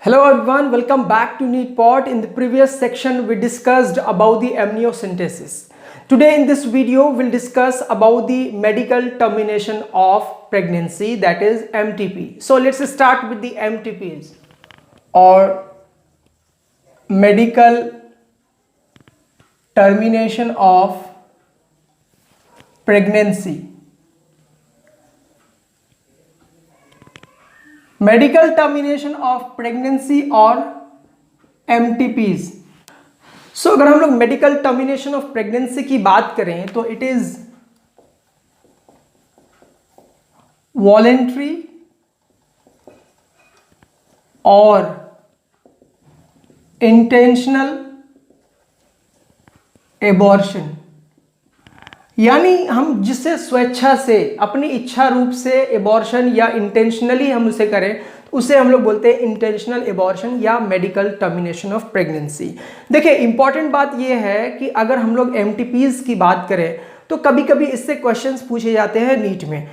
Hello everyone, welcome back to NEET-POT. In the previous section, we discussed about the amniocentesis. Today in this video, we'll discuss about the medical termination of pregnancy, that is MTP. So let's start with the MTPs or medical termination of pregnancy. Medical termination of pregnancy और MTPs. सो अगर हम लोग medical termination of pregnancy की बात करें तो it is voluntary और intentional abortion, यानी हम जिसे स्वेच्छा से अपनी इच्छा रूप से एबॉर्शन या इंटेंशनली हम उसे करें तो उसे हम लोग बोलते हैं इंटेंशनल एबॉर्शन या मेडिकल टर्मिनेशन ऑफ प्रेगनेंसी. देखिए इंपॉर्टेंट बात यह है कि अगर हम लोग MTPs की बात करें तो कभी कभी इससे क्वेश्चंस पूछे जाते हैं नीट में.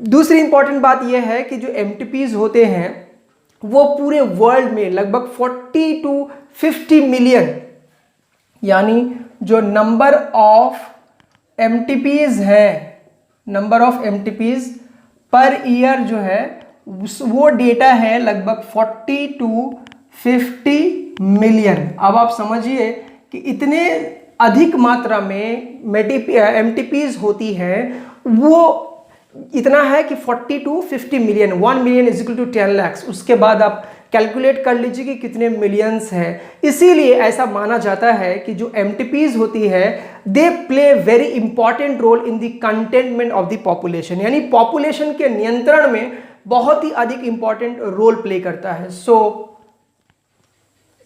दूसरी इंपॉर्टेंट बात यह है कि जो MTPs होते हैं वो पूरे वर्ल्ड में लगभग 40 to 50 मिलियन, यानी जो नंबर ऑफ MTPs है, number of MTPs per year जो है वो डेटा है लगभग 40 to 50 मिलियन. अब आप समझिए कि इतने अधिक मात्रा में MTPs होती है, वो इतना है कि 40 to 50 million, 1 million is equal to 10 lakhs. उसके बाद आप कैलकुलेट कर लीजिए कि कितने मिलियंस है. इसीलिए ऐसा माना जाता है कि जो MTPs होती है they play very important role in the containment of the population, यानी पॉपुलेशन के नियंत्रण में बहुत ही अधिक इंपॉर्टेंट रोल प्ले करता है. So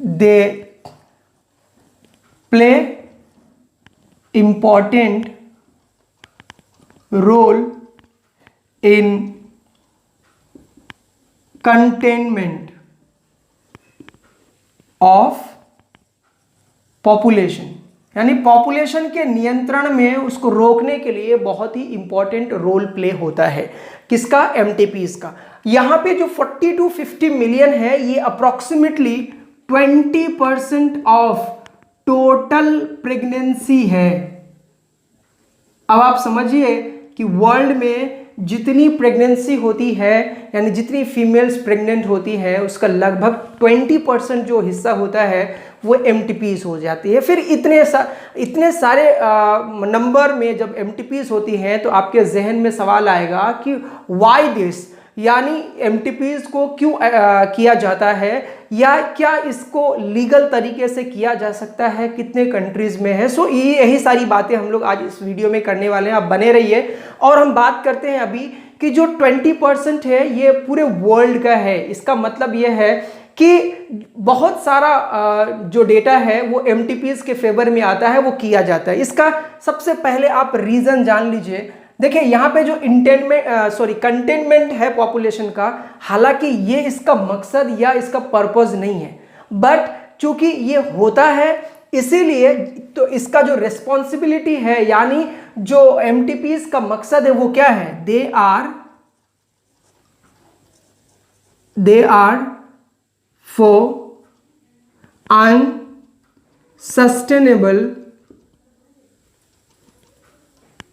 they play important role in containment of population, यानी पॉपुलेशन के नियंत्रण में उसको रोकने के लिए बहुत ही इंपॉर्टेंट रोल प्ले होता है. किसका? MTPs का. यहां पे जो 40 to 50 मिलियन है ये अप्रोक्सीमेटली 20% ऑफ टोटल प्रेगनेंसी है. अब आप समझिए कि वर्ल्ड में जितनी प्रेगनेंसी होती है, यानी जितनी फीमेल्स प्रेग्नेंट होती है उसका लगभग 20% जो हिस्सा होता है वो MTPs हो जाती है. फिर इतने सारे नंबर में जब MTPs होती हैं तो आपके जहन में सवाल आएगा कि व्हाई दिस, यानी MTPs को क्यों किया जाता है या क्या इसको लीगल तरीके से किया जा सकता है, कितने कंट्रीज में है. सो यही सारी बातें हम लोग आज इस वीडियो में करने वाले हैं. आप बने रहिए और हम बात करते हैं अभी कि जो 20% है ये पूरे वर्ल्ड का है. इसका मतलब ये है कि बहुत सारा जो डेटा है वो MTPs के फेवर में आता है, वो किया जाता है. इसका सबसे पहले आप रीजन जान लीजिए. देखिए यहाँ पे जो कंटेनमेंट है पॉपुलेशन का, हालांकि ये इसका मकसद या इसका पर्पस नहीं है, बट चूंकि ये होता है इसीलिए तो इसका जो रिस्पॉन्सिबिलिटी है, यानी जो MTPs का मकसद है वो क्या है? They are for unsustainable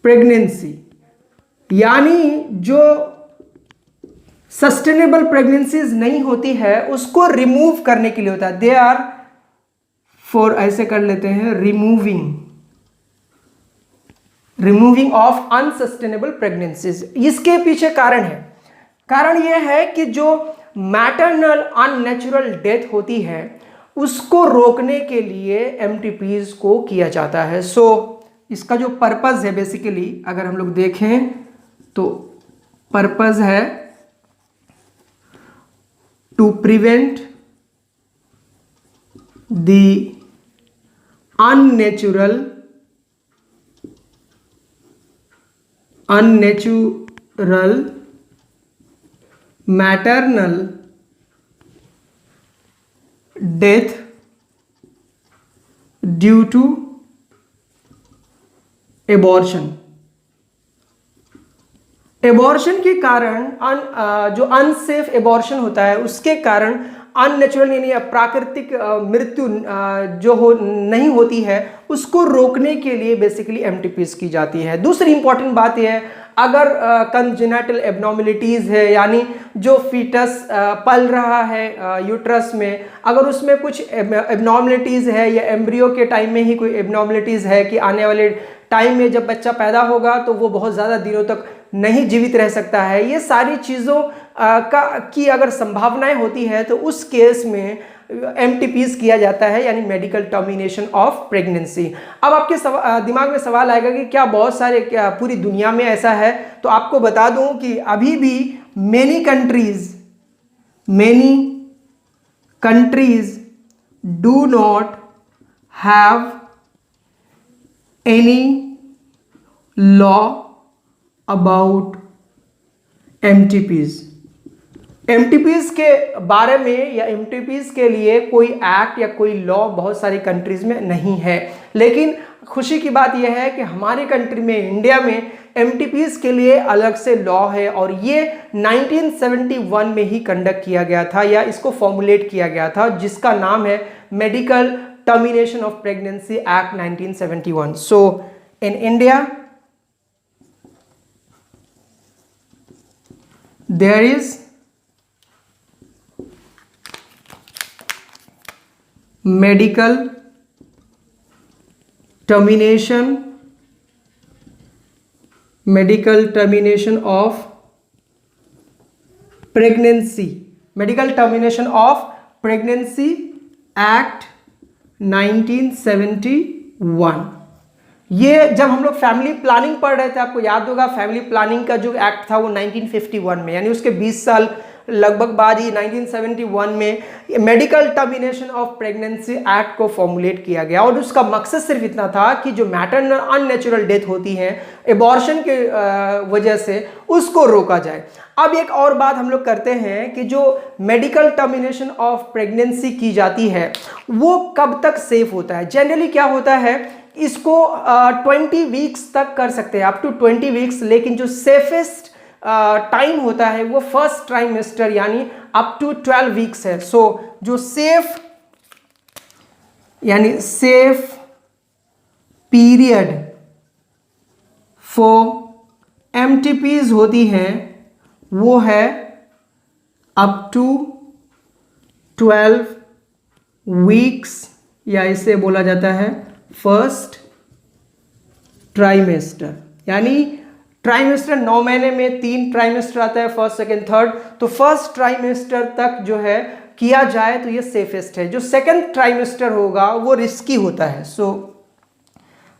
pregnancy, यानी जो सस्टेनेबल प्रेगनेंसीज नहीं होती है उसको रिमूव करने के लिए होता है. दे आर फॉर, ऐसे कर लेते हैं, रिमूविंग ऑफ अनसस्टेनेबल प्रेगनेंसीज. इसके पीछे कारण है. कारण यह है कि जो मैटरनल अननेचुरल डेथ होती है उसको रोकने के लिए MTPs को किया जाता है. सो इसका जो पर्पस है बेसिकली अगर हम लोग देखें तो पर्पस है to prevent the unnatural maternal death due to abortion. Abortion के कारण जो अनसेफ एबॉर्शन होता है उसके कारण अननेचुरल यानी प्राकृतिक मृत्यु जो हो नहीं होती है उसको रोकने के लिए बेसिकली एमटीपीज की जाती है। दूसरी इंपॉर्टेंट बात यह है, अगर कंजेनिटल एबनॉर्मलिटीज़ है यानी जो फीटस पल रहा है यूट्रस में, अगर उसमें कुछ एबनॉर्मलिटीज़ है या एम्ब्रियो के टाइम में ही कोई एबनॉर्मलिटीज़ है कि आने वाले टाइम में जब बच्चा पैदा होगा तो वो बहुत ज़्यादा दिनों तक नहीं जीवित रह सकता है, ये सारी चीज़ों की अगर संभावनाएं होती है तो उस केस में एमटीपीज किया जाता है यानी मेडिकल टर्मिनेशन ऑफ प्रेगनेंसी। अब आपके दिमाग में सवाल आएगा कि क्या बहुत सारे पूरी दुनिया में ऐसा है, तो आपको बता दूं कि अभी भी many countries do not have any law about MTPs. MTPs के बारे में या एमटीपीज के लिए कोई एक्ट या कोई लॉ बहुत सारी कंट्रीज में नहीं है, लेकिन खुशी की बात यह है कि हमारी कंट्री में इंडिया में एमटीपीज के लिए अलग से लॉ है और ये 1971 में ही कंडक्ट किया गया था या इसको फॉर्मुलेट किया गया था, जिसका नाम है medical termination of pregnancy act 1971। So in India there is medical termination of pregnancy act 1971। ये जब हम लोग फैमिली प्लानिंग पढ़ रहे थे, आपको याद होगा फैमिली प्लानिंग का जो एक्ट था वो 1951 में, यानी उसके 20 साल लगभग बाद ही 1971 में medical termination of pregnancy act को फॉर्मुलेट किया गया और उसका मकसद सिर्फ इतना था कि जो मैटरनल अननेचुरल डेथ होती है एबॉर्शन के वजह से उसको रोका जाए। अब एक और बात हम लोग करते हैं कि जो मेडिकल टर्मिनेशन ऑफ प्रेगनेंसी की जाती है वो कब तक सेफ होता है। जनरली क्या होता है, इसको 20 वीक्स तक कर सकते हैं, अप टू 20 वीक्स, लेकिन जो सेफेस्ट टाइम होता है वो फर्स्ट ट्राइमेस्टर यानी अप टू 12 वीक्स है। सो जो सेफ पीरियड फॉर एमटीपीज होती हैं वो है अप टू 12 वीक्स या इसे बोला जाता है फर्स्ट ट्राइमेस्टर। यानी ट्राइमेस्टर 9 महीने में 3 ट्राइमेस्टर आता है, फर्स्ट सेकंड थर्ड, तो फर्स्ट ट्राइमेस्टर तक जो है किया जाए तो ये सेफेस्ट है। जो सेकंड ट्राइमेस्टर होगा वो रिस्की होता है। सो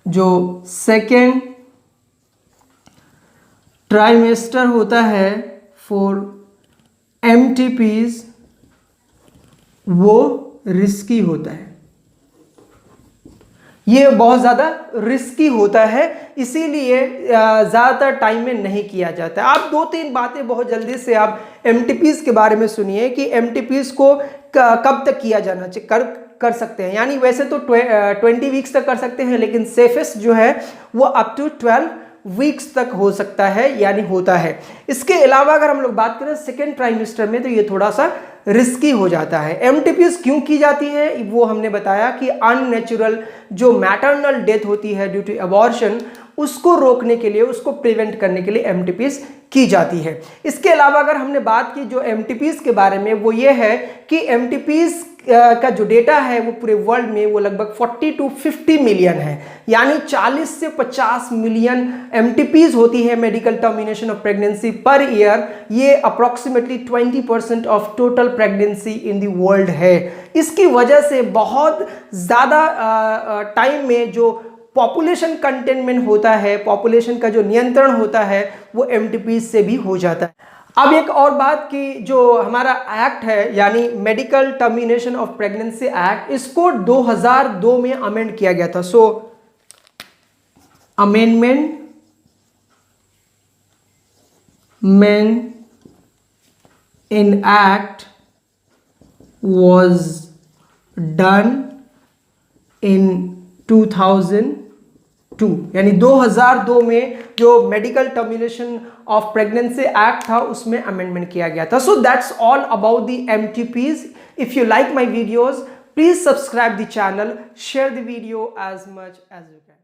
जो सेकंड ट्राइमेस्टर होता है फॉर एमटीपीज वो रिस्की होता है, ये बहुत ज़्यादा रिस्की होता है, इसीलिए ज़्यादातर टाइम में नहीं किया जाता है। आप 2-3 बातें बहुत जल्दी से आप एमटीपीज के बारे में सुनिए कि एमटीपीज को कब तक किया जाना चाहिए, कर सकते हैं। यानी वैसे तो 20 वीक्स तक कर सकते हैं, लेकिन सेफेस्ट जो है वो अप टू 12 वीक्स तक हो सकता है यानी होता है। इसके अलावा अगर हम लोग बात करें सेकेंड ट्राइमेस्टर में तो ये थोड़ा सा रिस्की हो जाता है। एमटीपीज क्यों की जाती है वो हमने बताया कि अननेचुरल जो मैटरनल डेथ होती है ड्यू टू अबॉर्शन उसको रोकने के लिए, उसको प्रिवेंट करने के लिए एमटीपीज की जाती है। इसके अलावा अगर हमने बात की जो एमटीपीज के बारे में वो ये है कि एमटीपीज का जो डेटा है वो पूरे वर्ल्ड में वो लगभग 40 to 50 मिलियन है, यानी 40 से 50 मिलियन एमटीपीज होती है medical termination of pregnancy per year. ये approximately 20% of total pregnancy in the world है। इसकी वजह से बहुत ज़्यादा टाइम में जो पॉपुलेशन कंटेनमेंट होता है, पॉपुलेशन का जो नियंत्रण होता है वो एमटीपीज से भी हो जाता है। अब एक और बात कि जो हमारा एक्ट है यानी medical termination of pregnancy act, इसको 2002 में अमेंड किया गया था। So amendment in act was done in 2002 यानी 2002 में जो medical termination of pregnancy act था उसमें अमेंडमेंट किया गया था। So that's all about the MTPs. If you like my videos, please subscribe the channel, share the video as much as you can।